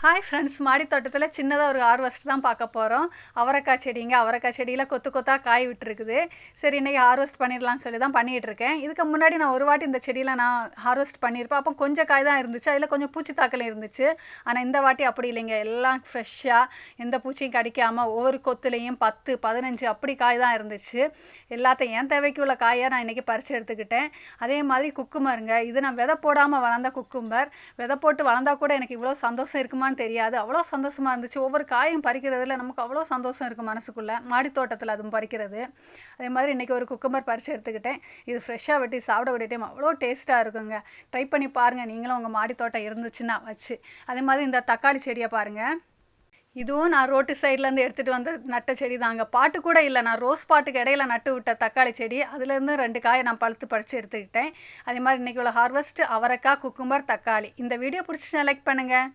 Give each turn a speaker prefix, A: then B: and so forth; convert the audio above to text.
A: Hi friends, மாடி தோட்டத்தில் சின்னதாக ஒரு ஹார்வெஸ்ட் தான் பார்க்க போகிறோம். அவரைக்காய் செடிங்க. அவரைக்காய் செடியில் கொத்து கொத்தாக காய் விட்டுருக்குது. சரி, இன்றைக்கி ஹார்வெஸ்ட் பண்ணிடலாம்னு சொல்லி தான் பண்ணிகிட்ருக்கேன். இதுக்கு முன்னாடி நான் ஒரு வாட்டி இந்த செடியில் நான் ஹார்வெஸ்ட் பண்ணியிருப்பேன். அப்போ கொஞ்சம் காய் தான் இருந்துச்சு, அதில் கொஞ்சம் பூச்சி தாக்கல் இருந்துச்சு. ஆனால் இந்த வாட்டி அப்படி இல்லைங்க, எல்லாம் ஃப்ரெஷ்ஷாக எந்த பூச்சியும் கடிக்காமல் ஒவ்வொரு கொத்துலேயும் 10, 15 அப்படி காய் தான் இருந்துச்சு. எல்லாத்தையும் என் தேவைக்கு உள்ள காயை நான் இன்றைக்கி பறித்து எடுத்துக்கிட்டேன். அதே மாதிரி குக்கும்பருங்க, இது நான் விதை போடாமல் வளர்ந்த குக்கும்பர். விதை போட்டு வளர்ந்தால் கூட எனக்கு இவ்வளோ சந்தோஷம் இருக்குமா தெரியாது, அவ்வளோ சந்தோஷமாக இருந்துச்சு. ஒவ்வொரு காயும் பறிக்கிறதுல நமக்கு அவ்வளோ சந்தோஷம் இருக்குது மனசுக்குள்ளே, மாடி தோட்டத்தில் அதுவும் பறிக்கிறது. அதே மாதிரி இன்றைக்கி ஒரு குக்கும்பர் பறித்து எடுத்துக்கிட்டேன். இது ஃப்ரெஷ்ஷாக வெட்டி சாப்பிட விட டைம் அவ்வளோ டேஸ்ட்டாக இருக்குங்க. ட்ரை பண்ணி பாருங்கள் நீங்களும் உங்கள் மாடி தோட்டம் இருந்துச்சுன்னா வச்சு. அதே மாதிரி இந்த தக்காளி செடியை பாருங்கள். இதுவும் நான் ரோட்டு சைட்லேருந்து எடுத்துகிட்டு வந்து நட்ட செடி தாங்க. பாட்டு கூட இல்லை, நான் ரோஸ் பாட்டுக்கு இடையில நட்டு விட்ட தக்காளி செடி. அதுலேருந்து 2 காயை நான் பறித்து எடுத்துக்கிட்டேன். அதே மாதிரி இன்றைக்கி உள்ள ஹார்வெஸ்ட் அவரைக்காய், குக்கும்பர், தக்காளி. இந்த வீடியோ பிடிச்சிச்சுன்னா லைக் பண்ணுங்கள்.